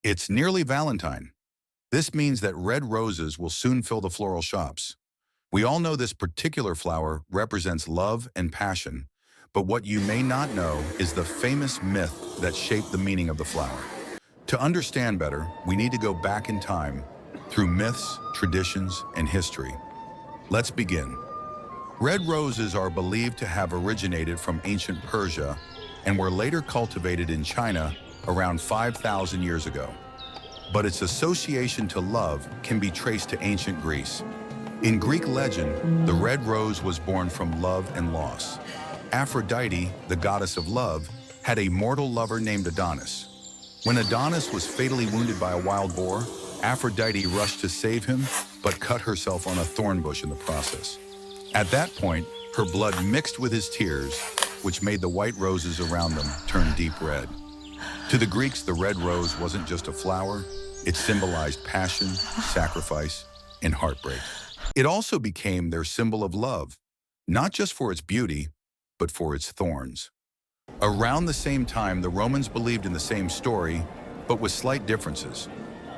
It's nearly Valentine. This means that red roses will soon fill the floral shops. We all know this particular flower represents love and passion, but what you may not know is the famous myth that shaped the meaning of the flower. To understand better, we need to go back in time, through myths, traditions, and history. Let's begin. Red roses are believed to have originated from ancient Persia and were later cultivated in China around 5,000 years ago. But its association to love can be traced to ancient Greece. In Greek legend, the red rose was born from love and loss. Aphrodite, the goddess of love, had a mortal lover named Adonis. When Adonis was fatally wounded by a wild boar, Aphrodite rushed to save him, but cut herself on a thorn bush in the process. At that point, her blood mixed with his tears, which made the white roses around them turn deep red. To the Greeks, the red rose wasn't just a flower, it symbolized passion, sacrifice, and heartbreak. It also became their symbol of love, not just for its beauty, but for its thorns. Around the same time, the Romans believed in the same story, but with slight differences.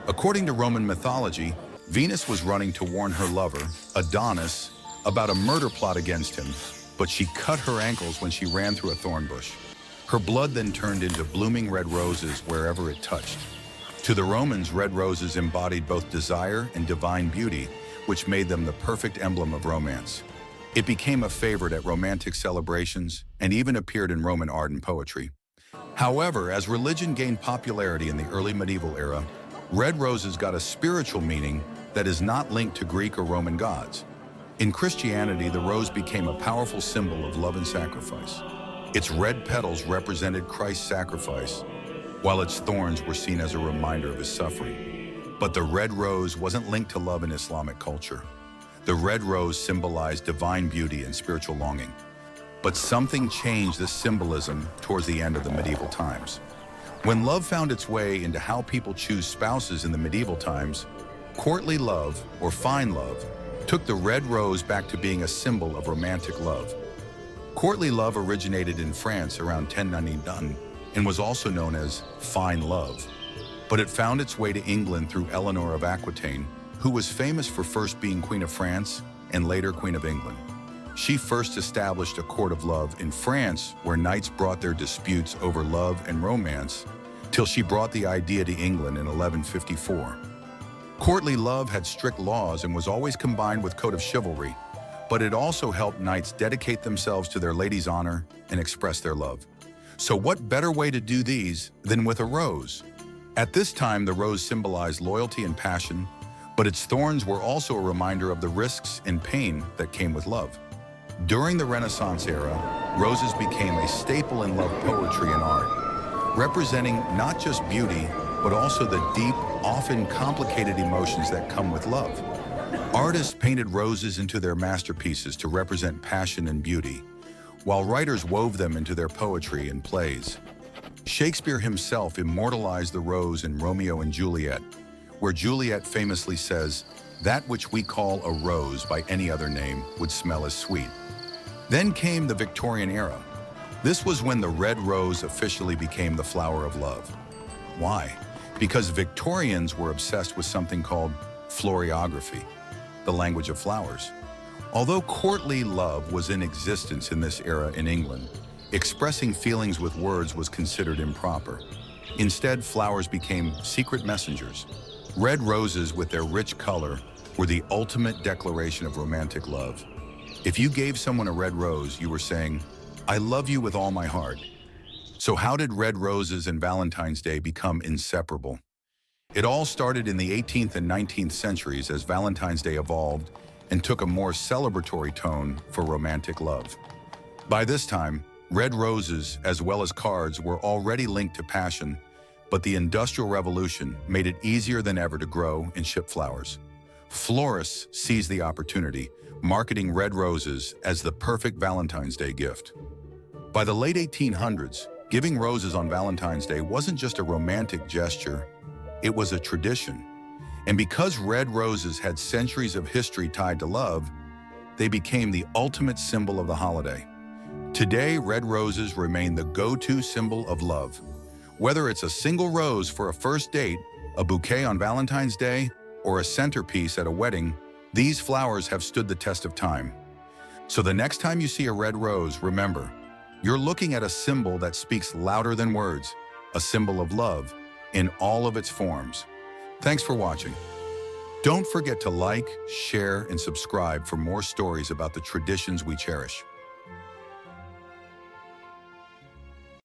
According to Roman mythology, Venus was running to warn her lover, Adonis, about a murder plot against him, but she cut her ankles when she ran through a thorn bush. Her blood then turned into blooming red roses wherever it touched. To the Romans, red roses embodied both desire and divine beauty, which made them the perfect emblem of romance. It became a favorite at romantic celebrations and even appeared in Roman art and poetry. However, as religion gained popularity in the early medieval era, red roses got a spiritual meaning that is not linked to Greek or Roman gods. In Christianity, the rose became a powerful symbol of love and sacrifice. Its red petals represented Christ's sacrifice, while its thorns were seen as a reminder of his suffering. But the red rose wasn't linked to love in Islamic culture. The red rose symbolized divine beauty and spiritual longing. But something changed this symbolism towards the end of the medieval times. When love found its way into how people choose spouses in the medieval times, courtly love, or fine love, took the red rose back to being a symbol of romantic love. Courtly love originated in France around 1099 and was also known as fine love. But it found its way to England through Eleanor of Aquitaine, who was famous for first being Queen of France and later Queen of England. She first established a court of love in France where knights brought their disputes over love and romance, till she brought the idea to England in 1154. Courtly love had strict laws and was always combined with code of chivalry, but it also helped knights dedicate themselves to their lady's honor and express their love. So what better way to do these than with a rose? At this time, the rose symbolized loyalty and passion, but its thorns were also a reminder of the risks and pain that came with love. During the Renaissance era, roses became a staple in love poetry and art, representing not just beauty, but also the deep, often complicated emotions that come with love. Artists painted roses into their masterpieces to represent passion and beauty, while writers wove them into their poetry and plays. Shakespeare himself immortalized the rose in Romeo and Juliet, where Juliet famously says, "That which we call a rose by any other name would smell as sweet." Then came the Victorian era. This was when the red rose officially became the flower of love. Why? Because Victorians were obsessed with something called floriography, the language of flowers. Although courtly love was in existence in this era in England, expressing feelings with words was considered improper. Instead, flowers became secret messengers. Red roses, with their rich color, were the ultimate declaration of romantic love. If you gave someone a red rose, you were saying, "I love you with all my heart." So how did red roses and Valentine's Day become inseparable? It all started in the 18th and 19th centuries as Valentine's Day evolved and took a more celebratory tone for romantic love. By this time, red roses, as well as cards, were already linked to passion, but the Industrial Revolution made it easier than ever to grow and ship flowers. Florists seized the opportunity, marketing red roses as the perfect Valentine's Day gift. By the late 1800s, giving roses on Valentine's Day wasn't just a romantic gesture, it was a tradition. And because red roses had centuries of history tied to love, they became the ultimate symbol of the holiday. Today, red roses remain the go-to symbol of love. Whether it's a single rose for a first date a bouquet on Valentine's Day, or a centerpiece at a wedding, these flowers have stood the test of time. So the next time you see a red rose, remember, you're looking at a symbol that speaks louder than words, a symbol of love in all of its forms. Thanks for watching. Don't forget to like, share, and subscribe for more stories about the traditions we cherish.